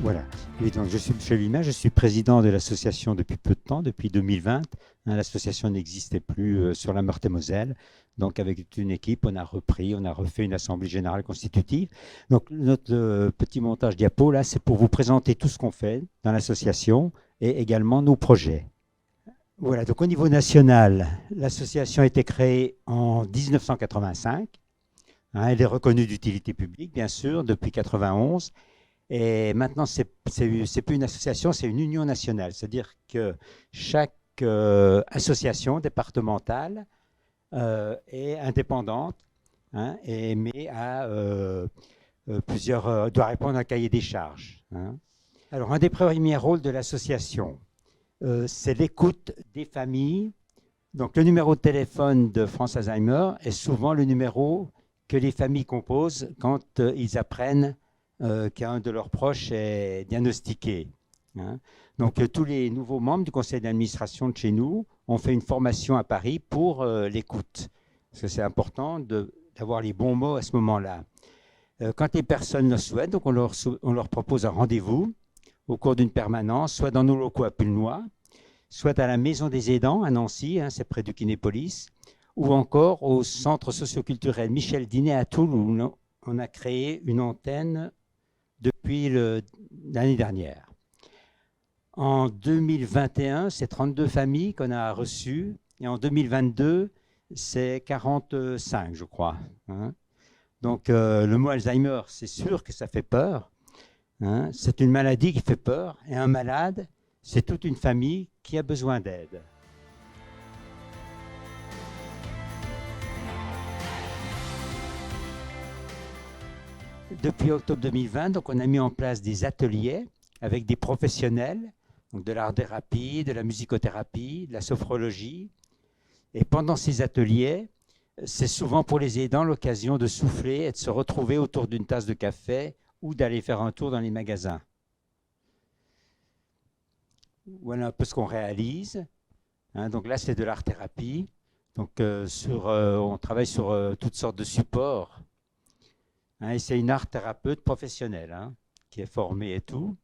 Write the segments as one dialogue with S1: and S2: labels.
S1: Voilà. Et donc, je suis Michel Humain, je suis président de l'association depuis peu de temps, depuis 2020. L'association n'existait plus sur la Meurthe-et-Moselle. Donc, avec toute une équipe, on a repris, on a refait une assemblée générale constitutive. Donc, notre petit montage diapo, là, c'est pour vous présenter tout ce qu'on fait dans l'association et également nos projets. Voilà, donc au niveau national, l'association a été créée en 1985. Elle est reconnue d'utilité publique, bien sûr, depuis 91. Et maintenant, c'est plus une association, c'est une union nationale. C'est-à-dire que chaque association départementale est indépendante, mais doit répondre à un cahier des charges. Alors, un des premiers rôles de l'association, c'est l'écoute des familles. Donc, le numéro de téléphone de France Alzheimer est souvent le numéro que les familles composent quand ils apprennent qu'un de leurs proches est diagnostiqué. Donc, tous les nouveaux membres du conseil d'administration de chez nous ont fait une formation à Paris pour l'écoute. Parce que c'est important d'avoir les bons mots à ce moment-là. Quand les personnes le souhaitent, donc on leur propose un rendez-vous au cours d'une permanence, soit dans nos locaux à Pulnoy, soit à la Maison des Aidants à Nancy, c'est près du Kinépolis, ou encore au centre socioculturel Michel Dinet à Toul, où on a créé une antenne depuis l'année dernière. En 2021, c'est 32 familles qu'on a reçues, et en 2022, c'est 45, je crois. Donc, le mot Alzheimer, c'est sûr que ça fait peur. C'est une maladie qui fait peur, et un malade, c'est toute une famille qui a besoin d'aide. Depuis octobre 2020, donc on a mis en place des ateliers avec des professionnels, donc de l'art-thérapie, de la musicothérapie, de la sophrologie. Et pendant ces ateliers, c'est souvent pour les aidants l'occasion de souffler et de se retrouver autour d'une tasse de café ou d'aller faire un tour dans les magasins. Voilà un peu ce qu'on réalise. Donc là, c'est de l'art-thérapie. Donc on travaille sur toutes sortes de supports. Et c'est une art-thérapeute professionnelle qui est formée et tout.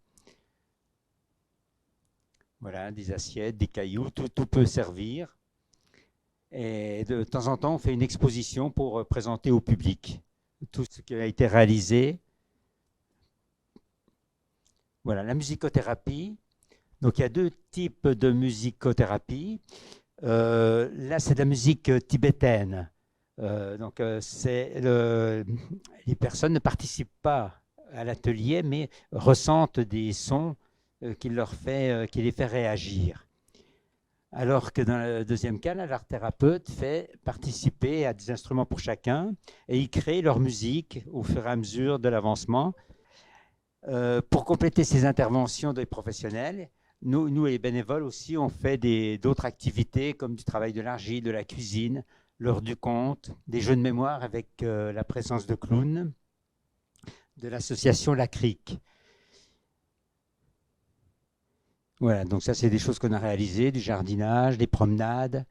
S1: Voilà, des assiettes, des cailloux, tout peut servir. Et de temps en temps, on fait une exposition pour présenter au public tout ce qui a été réalisé. Voilà, la musicothérapie. Donc, il y a deux types de musicothérapie. Là, c'est de la musique tibétaine. Les personnes ne participent pas à l'atelier, mais ressentent des sons qui les fait réagir. Alors que dans le deuxième cas, l'art-thérapeute fait participer à des instruments pour chacun et ils créent leur musique au fur et à mesure de l'avancement. Pour compléter ces interventions des professionnels, nous, les bénévoles aussi, on fait d'autres activités comme du travail de l'argile, de la cuisine, l'heure du conte, des jeux de mémoire avec la présence de clowns, de l'association La Crique. Voilà, donc ça c'est des choses qu'on a réalisées, du jardinage, des promenades,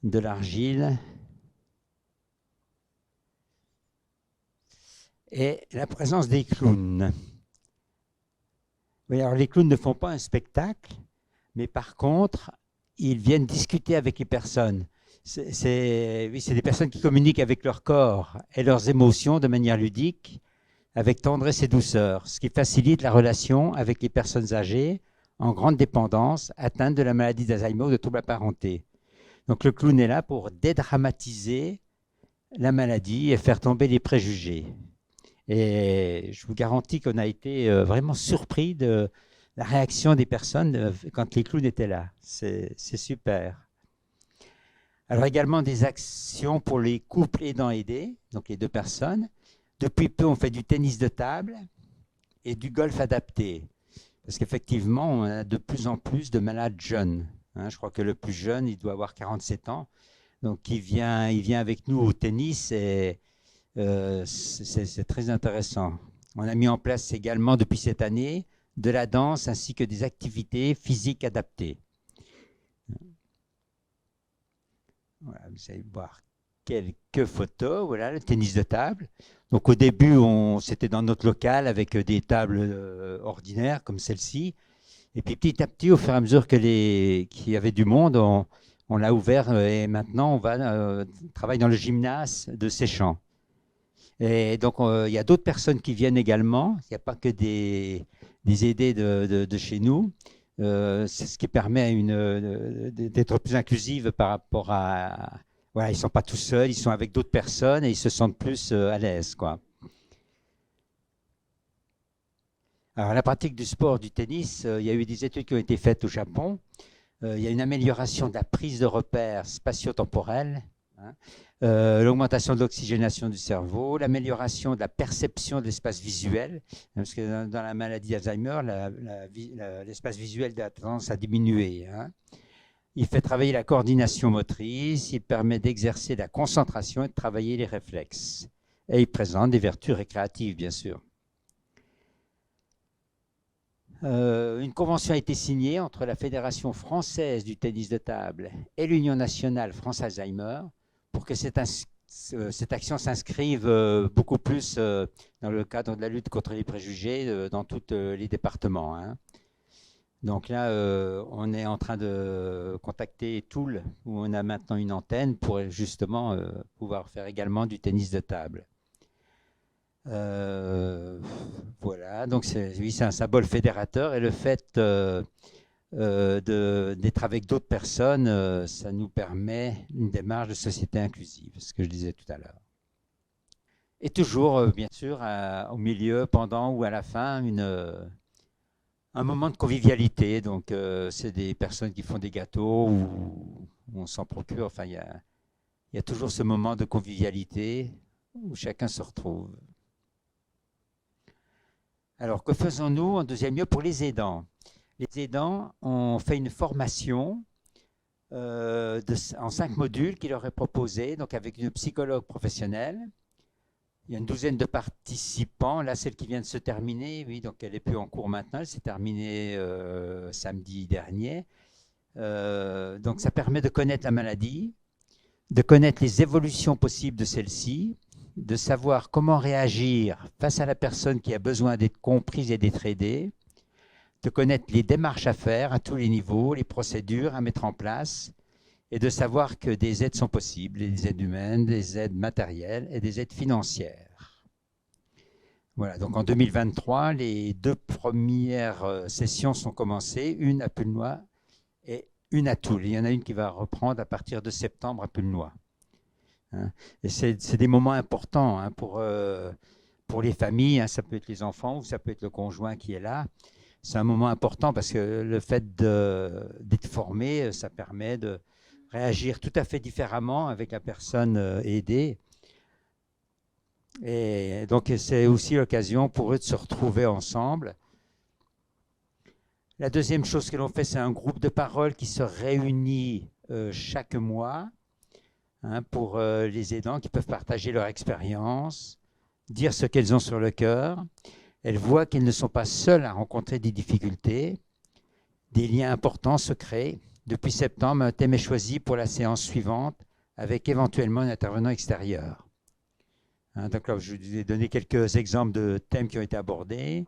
S1: de l'argile. Et la présence des clowns. Oui, alors les clowns ne font pas un spectacle, mais par contre, ils viennent discuter avec les personnes. C'est des personnes qui communiquent avec leur corps et leurs émotions de manière ludique, avec tendresse et douceur, ce qui facilite la relation avec les personnes âgées en grande dépendance, atteintes de la maladie d'Alzheimer ou de troubles apparentés. Donc le clown est là pour dédramatiser la maladie et faire tomber les préjugés. Et je vous garantis qu'on a été vraiment surpris de la réaction des personnes quand les clowns étaient là. C'est super. Alors également des actions pour les couples aidants aidés, donc les deux personnes. Depuis peu, on fait du tennis de table et du golf adapté. Parce qu'effectivement, on a de plus en plus de malades jeunes. Je crois que le plus jeune, il doit avoir 47 ans. Donc il vient avec nous au tennis et c'est très intéressant. On a mis en place également depuis cette année de la danse ainsi que des activités physiques adaptées. Voilà, vous allez voir quelques photos. Voilà, le tennis de table. Donc au début, c'était dans notre local avec des tables ordinaires comme celle-ci. Et puis petit à petit, au fur et à mesure qu'il y avait du monde, on l'a ouvert et maintenant on va travailler dans le gymnase de Séchamps. Et donc il y a d'autres personnes qui viennent également. Il n'y a pas que des aidés de chez nous. C'est ce qui permet d'être plus inclusive par rapport à... Voilà, ils ne sont pas tout seuls, ils sont avec d'autres personnes et ils se sentent plus à l'aise, quoi. Alors, la pratique du sport, du tennis, il y a eu des études qui ont été faites au Japon. Il y a une amélioration de la prise de repères spatio-temporels, hein, l'augmentation de l'oxygénation du cerveau, l'amélioration de la perception de l'espace visuel, parce que dans la maladie d'Alzheimer, l'espace visuel a tendance à diminuer, hein. Il fait travailler la coordination motrice, il permet d'exercer la concentration et de travailler les réflexes. Et il présente des vertus récréatives, bien sûr. Une convention a été signée entre la Fédération française du tennis de table et l'Union nationale France-Alzheimer pour que cette action s'inscrive beaucoup plus dans le cadre de la lutte contre les préjugés dans tous les départements, hein. Donc là, on est en train de contacter Toul, où on a maintenant une antenne pour justement pouvoir faire également du tennis de table. Voilà, donc oui, c'est un symbole fédérateur et le fait d'être avec d'autres personnes, ça nous permet une démarche de société inclusive, ce que je disais tout à l'heure. Et toujours, bien sûr, au milieu, pendant ou à la fin, un moment de convivialité. Donc, c'est des personnes qui font des gâteaux ou on s'en procure. Enfin, il y a toujours ce moment de convivialité où chacun se retrouve. Alors, que faisons-nous en deuxième lieu pour les aidants? Les aidants ont fait une formation en 5 modules qui leur est proposée, donc avec une psychologue professionnelle. Il y a une douzaine de participants. Là, celle qui vient de se terminer, oui, donc elle n'est plus en cours maintenant, elle s'est terminée samedi dernier. Donc ça permet de connaître la maladie, de connaître les évolutions possibles de celle-ci, de savoir comment réagir face à la personne qui a besoin d'être comprise et d'être aidée, de connaître les démarches à faire à tous les niveaux, les procédures à mettre en place, et de savoir que des aides sont possibles, des aides humaines, des aides matérielles et des aides financières. Voilà, donc en 2023, les 2 premières sessions sont commencées, une à Pulnoy et une à Toul. Il y en a une qui va reprendre à partir de septembre à Pulnoy. Hein. Et c'est des moments importants, hein, pour les familles, hein, ça peut être les enfants ou ça peut être le conjoint qui est là. C'est un moment important parce que le fait d'être formé, ça permet de réagir tout à fait différemment avec la personne aidée. Et donc, c'est aussi l'occasion pour eux de se retrouver ensemble. La deuxième chose que l'on fait, c'est un groupe de parole qui se réunit chaque mois, hein, pour les aidants qui peuvent partager leur expérience, dire ce qu'elles ont sur le cœur. Elles voient qu'elles ne sont pas seules à rencontrer des difficultés. Des liens importants se créent. Depuis septembre, un thème est choisi pour la séance suivante, avec éventuellement un intervenant extérieur. Hein, donc là, je vous ai donné quelques exemples de thèmes qui ont été abordés.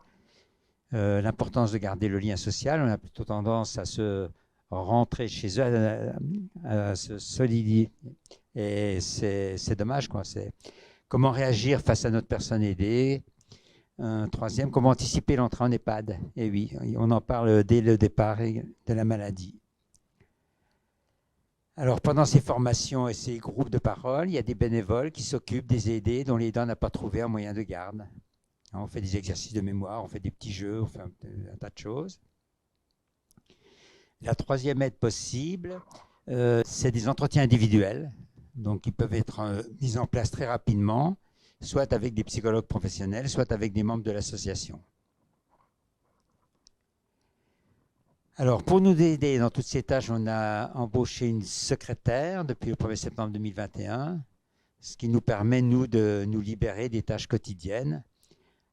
S1: L'importance de garder le lien social. On a plutôt tendance à se rentrer chez eux, à se solidifier. Et c'est dommage, quoi. C'est comment réagir face à notre personne aidée. Un troisième, comment anticiper l'entrée en EHPAD. Et oui, on en parle dès le départ de la maladie. Alors, pendant ces formations et ces groupes de parole, il y a des bénévoles qui s'occupent des aidés dont l'aidant n'a pas trouvé un moyen de garde. On fait des exercices de mémoire, on fait des petits jeux, on fait un tas de choses. La troisième aide possible, c'est des entretiens individuels, donc qui peuvent être mis en place très rapidement, soit avec des psychologues professionnels, soit avec des membres de l'association. Alors, pour nous aider dans toutes ces tâches, on a embauché une secrétaire depuis le 1er septembre 2021, ce qui nous permet, nous, de nous libérer des tâches quotidiennes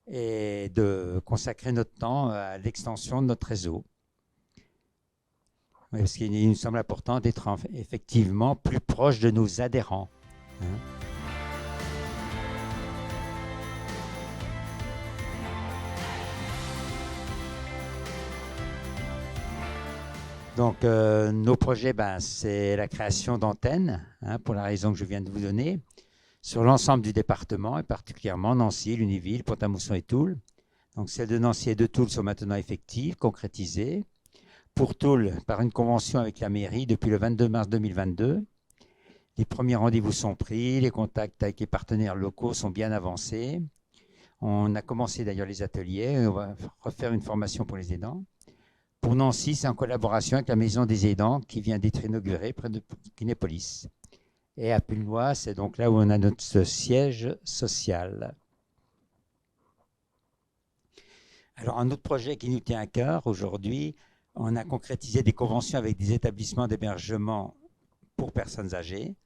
S1: et de consacrer notre temps à l'extension de notre réseau. Parce qu'il nous semble important d'être effectivement plus proche de nos adhérents. hein. Donc, nos projets, c'est la création d'antennes, hein, pour la raison que je viens de vous donner, sur l'ensemble du département, et particulièrement Nancy, Lunéville, Pont-à-Mousson et Toul. Donc, celles de Nancy et de Toul sont maintenant effectives, concrétisées. Pour Toul, par une convention avec la mairie depuis le 22 mars 2022. Les premiers rendez-vous sont pris, les contacts avec les partenaires locaux sont bien avancés. On a commencé d'ailleurs les ateliers, on va refaire une formation pour les aidants. Pour Nancy, c'est en collaboration avec la Maison des aidants qui vient d'être inaugurée près de Kinépolis. Et à Pulnois, c'est donc là où on a notre siège social. Alors, un autre projet qui nous tient à cœur aujourd'hui, on a concrétisé des conventions avec des établissements d'hébergement pour personnes âgées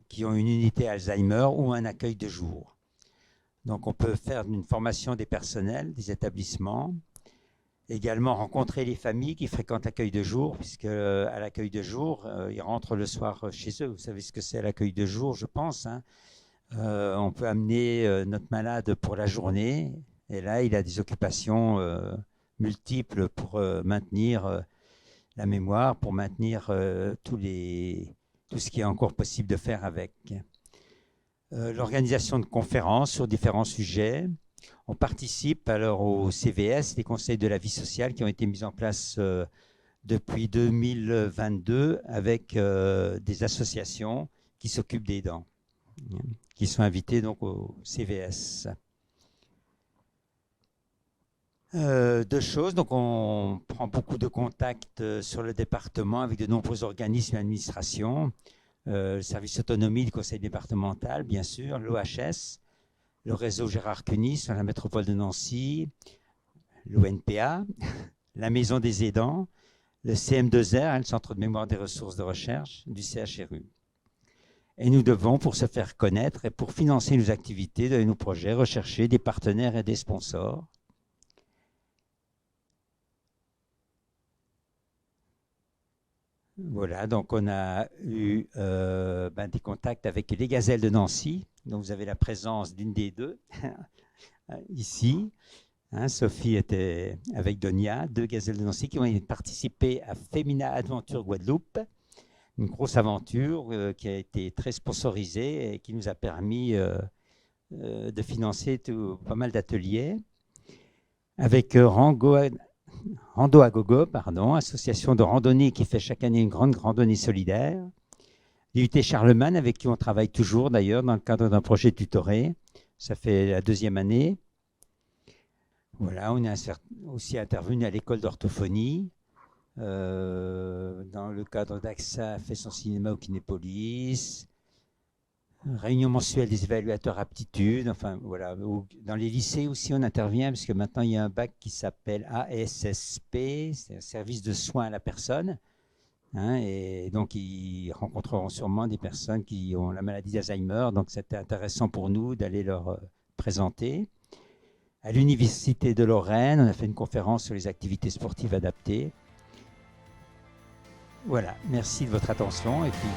S1: qui ont une unité Alzheimer ou un accueil de jour. Donc, on peut faire une formation des personnels, des établissements, également rencontrer les familles qui fréquentent l'accueil de jour, puisque à l'accueil de jour, ils rentrent le soir chez eux. Vous savez ce que c'est l'accueil de jour, je pense, hein. On peut amener notre malade pour la journée, et là, il a des occupations multiples pour maintenir la mémoire, pour maintenir tout ce qui est encore possible de faire avec. L'organisation de conférences sur différents sujets. On participe alors au CVS, les conseils de la vie sociale qui ont été mis en place depuis 2022 avec des associations qui s'occupent des aidants, qui sont invitées donc au CVS. Deux choses, donc on prend beaucoup de contacts sur le département avec de nombreux organismes et administrations, le service autonomie du conseil départemental, bien sûr, l'OHS, le réseau Gérard Cuny sur la métropole de Nancy, l'ONPA, la Maison des aidants, le CM2R, le Centre de mémoire des ressources de recherche du CHRU. Et nous devons, pour se faire connaître et pour financer nos activités et nos projets, rechercher des partenaires et des sponsors. Voilà, donc on a eu des contacts avec les Gazelles de Nancy, dont vous avez la présence d'une des deux, ici. Hein, Sophie était avec Donia, deux Gazelles de Nancy qui ont participé à Femina Adventure Guadeloupe, une grosse aventure qui a été très sponsorisée et qui nous a permis de financer pas mal d'ateliers. Avec Rando à Gogo, association de randonnée qui fait chaque année une grande randonnée solidaire. L'IUT Charlemagne, avec qui on travaille toujours d'ailleurs dans le cadre d'un projet tutoré. Ça fait la 2e année. Voilà, on est aussi intervenu à l'école d'orthophonie. Dans le cadre d'AXA, fait son cinéma au Kinépolis. Réunion mensuelle des évaluateurs aptitudes, enfin voilà. Dans les lycées aussi on intervient, parce que maintenant il y a un bac qui s'appelle ASSP, c'est un service de soins à la personne, hein, et donc ils rencontreront sûrement des personnes qui ont la maladie d'Alzheimer, donc c'était intéressant pour nous d'aller leur présenter. À l'Université de Lorraine, on a fait une conférence sur les activités sportives adaptées. Voilà, merci de votre attention et puis